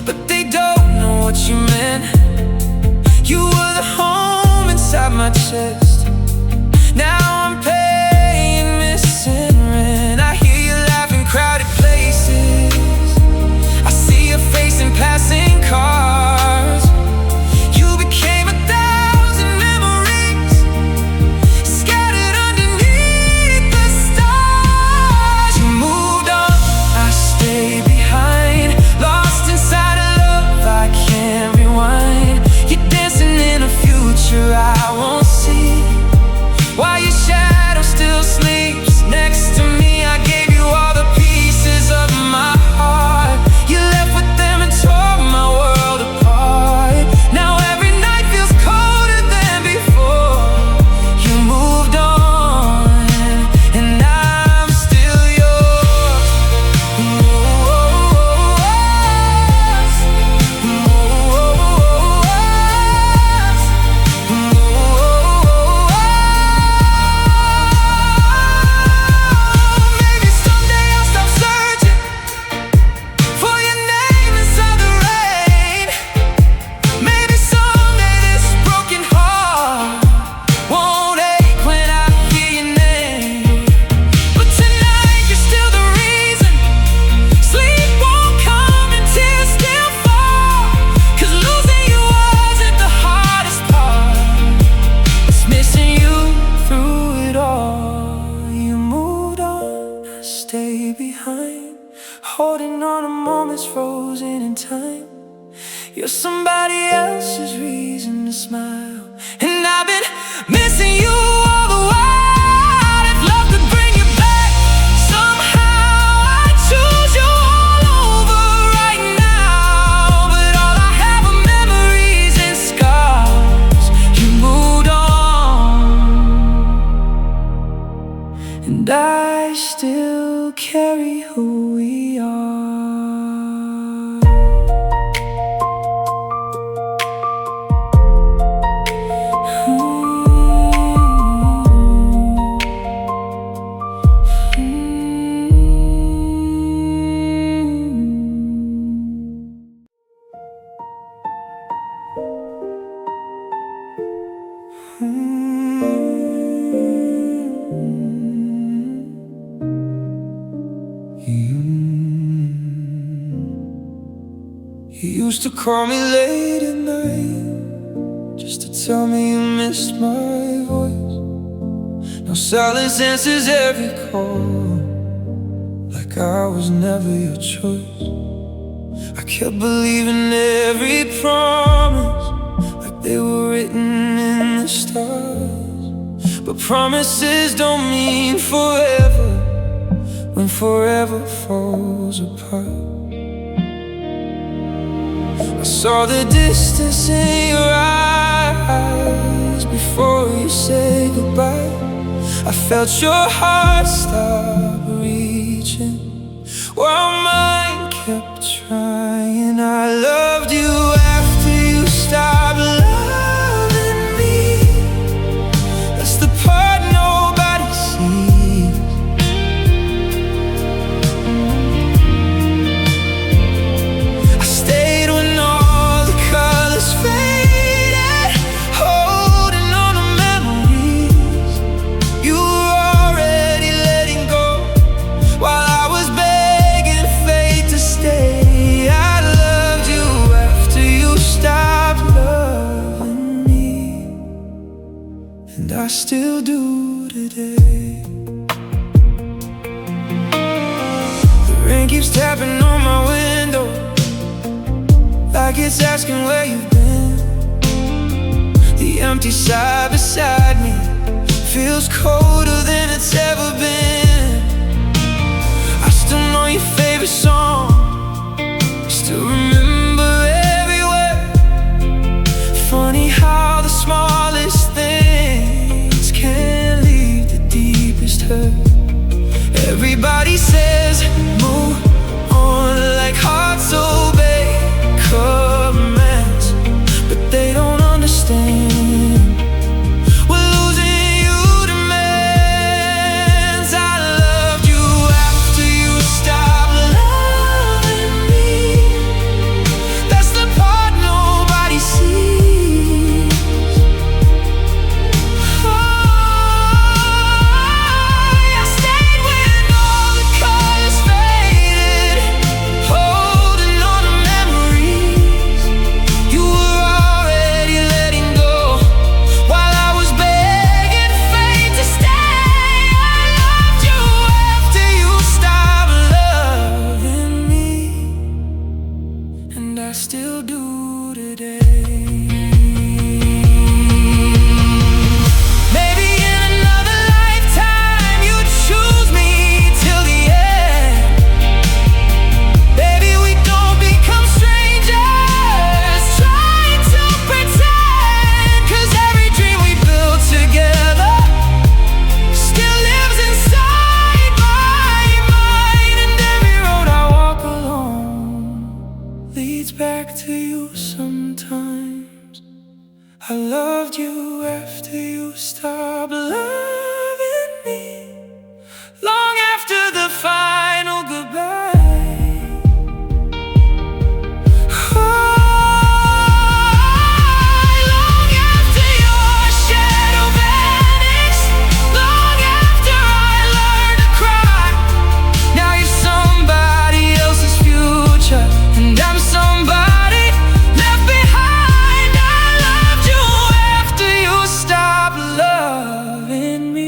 but they don't know what you meant. You were the home inside my chest. Now I'm paying missing rent. I hear you laugh in crowded places, I see your face in passing cars. You became 1,000 memories scattered underneath the stars. You moved on, I stayed behind, lost inside a love I can't rewind. smile. And I've been missing you all the while. If love could bring you back somehow, I'd choose you all over right now. But all I have are memories and scars. You moved on, and I still carry who we are. You used to call me late at night just to tell me you missed my voice. Now silence answers every call, like I was never your choice. I kept believing every promise, like they were written in the stars. But promises don't mean forever when forever falls apart. I saw the distance in your eyes before you said goodbye. I felt your heart stop reaching while mine kept trying. I loved you after you stopped loving me. That's the part nobody sees. I stayed when all the colors faded, holding on to memories you were already letting go, while I was begging fate to stay. I loved you after you stopped loving me, and I still do today. The rain keeps tapping on my window, like it's asking where you've been. The empty side beside me feels colder than it's ever been. I still know your favorite song, still remember every word. Funny how the smallest things can leave the deepest hurt. Everybody says move on, like hearts obey commands, but they don't understand what losing you demands. I loved you after you stopped loving me. That's the part nobody sees. I stayed when all the colors faded, holding on to memories you were already letting go, while I was begging fate to stay. I loved you after you stopped loving me, and I still do today. Maybe in another lifetime you'd choose me till the end. Baby, we don't become strangers trying to pretend, 'cause every dream we built together still lives inside my mind. And every road I walk alone leads back to you sometimes. I loved you after you stopped loving me, long after the final goodbye. Long after your shadow vanished, long after I learned to cry. Now you're somebody else's future, and I'm somebody left behind. I loved you after you stopped loving me.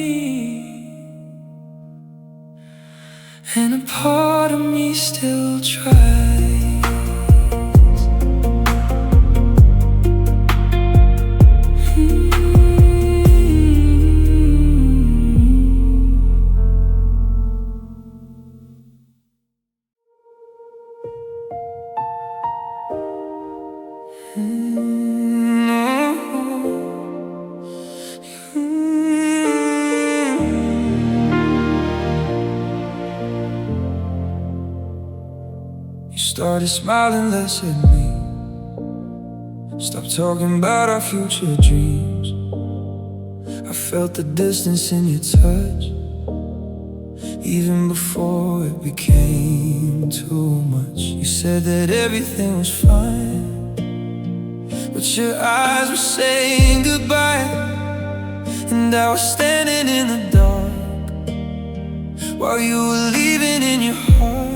started smiling less at me. Stopped talking about our future dreams. I felt the distance in your touch, even before it became too much. You said that everything was fine, but your eyes were saying goodbye. And I was standing in the dark while you were leaving in your heart.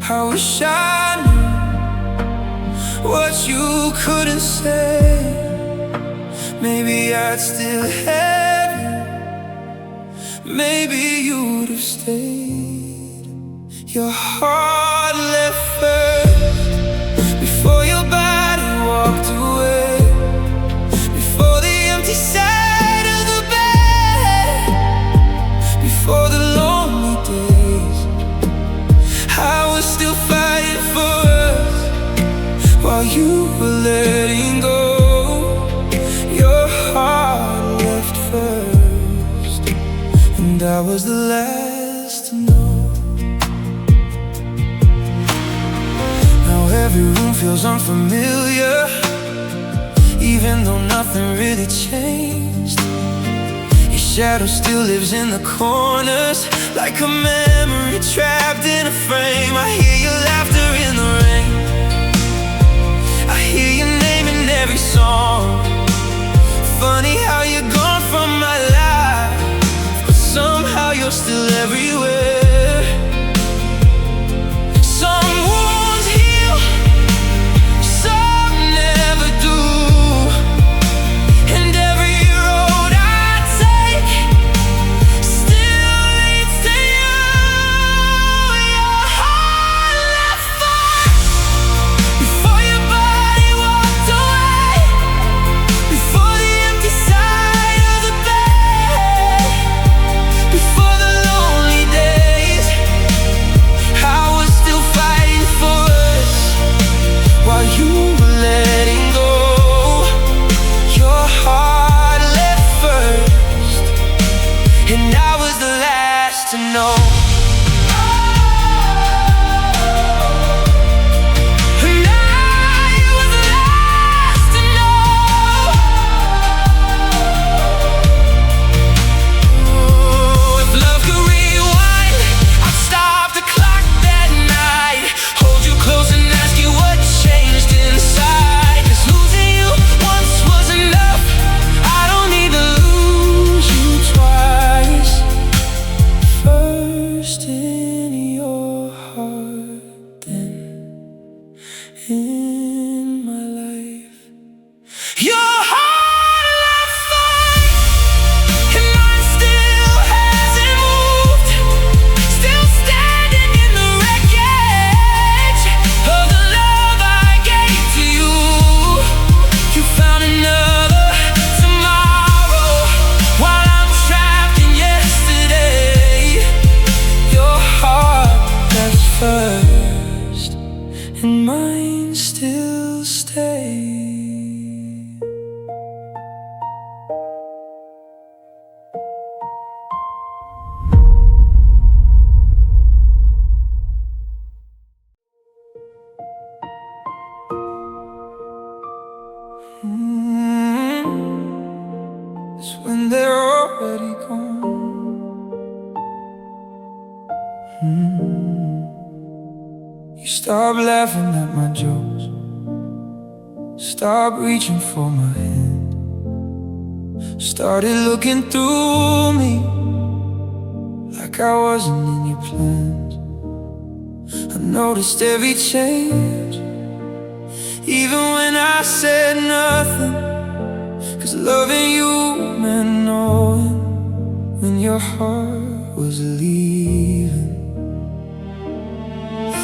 I wish I knew what you couldn't say. Maybe I'd still have you. Maybe you would have stayed. Your heart left first, before your body walked away, before the empty side of the bed, before the lonely days. I was still fighting for us while you were letting go. Your heart left first, and I was the last to know. Now every room feels unfamiliar, even though nothing really changed. Your shadow still lives in the corners, like a memory trapped in a frame. I hear your laughter in the rain, I hear your name in every song. Funny how you're gone from my life, but somehow you're still everywhere. Some wounds heal, some never do, and every road I take still leads to you. Your heart left first, before your body walked away, before the empty side of the bed, before the lonely days. I was still fighting for us while you were letting go. Your heart left first, and I was the last to know. And I was the last to know. If love could rewind, I'd stop the clock that night, hold you close and ask you what changed inside. 'Cause losing you once was enough, I don't need to lose you twice. First in your heart, then in my life. Your heart left first, and mine still hasn't moved. Still standing in the wreckage of the love I gave to you. You found another tomorrow while I'm trapped in yesterday. Your heart left first, and mine still stays. It's when they're already gone. You stop laughing at my jokes, stop reaching for my hand, started looking through me like I wasn't in your plans. I noticed every change, even when I said nothing. 'Cause loving you meant knowing when your heart was leaving.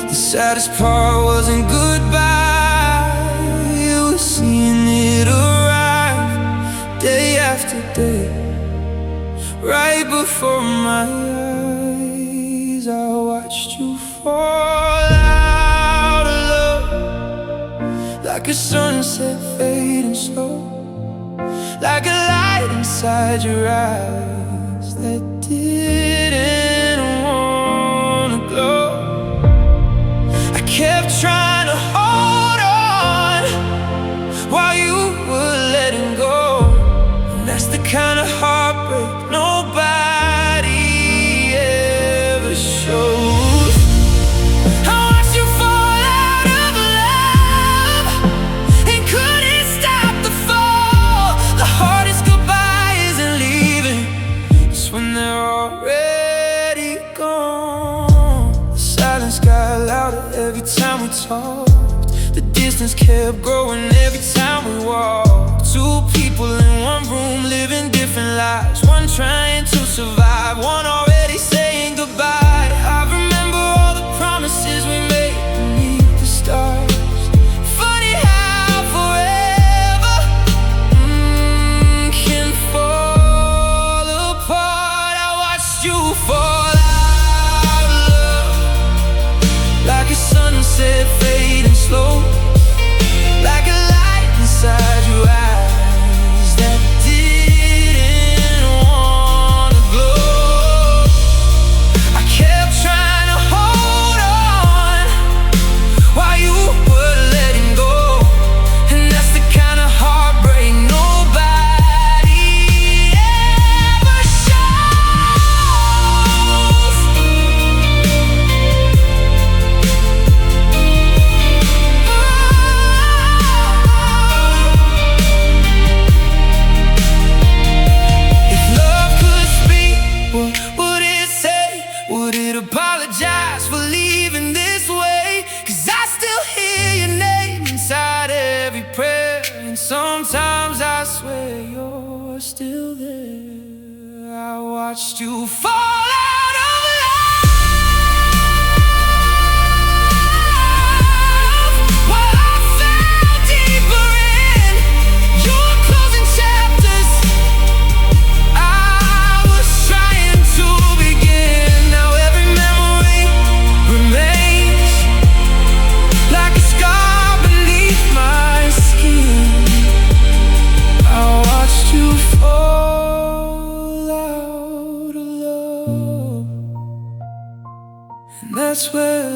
The saddest part wasn't goodbye, it was seeing it arrive day after day, right before my eyes. I watched you fall out of love, like a sunset fading slow, like a light inside your eyes that didn't wanna glow. kept trying to hold on while you were letting go. And that's the kind of heartbreak nobody ever shows. I watched you fall out of love and couldn't stop the fall. The hardest goodbye isn't leaving, it's when they're already gone. The silence got louder every time we talked. The distance kept growing every time we walked. Two people in one room living different lives, one trying to survive, one already saying goodbye. I remember all the promises we made beneath the stars. Funny how forever can fall apart. I watched you fall out of love like a sunset fading slow, like a light inside your eyes that didn't wanna glow. I kept trying to hold on while you were letting go. And that's the kind of heartbreak nobody ever shows. If love could speak, what would it say? Would it apologize for leaving this way? 'Cause I still hear your name inside every prayer, and sometimes I swear you're still there. I watched you fall out of love while I fell deeper in your closing chapters. I was trying to begin. Now every memory remains like a scar beneath my skin. I watched you fall out of love, and that's where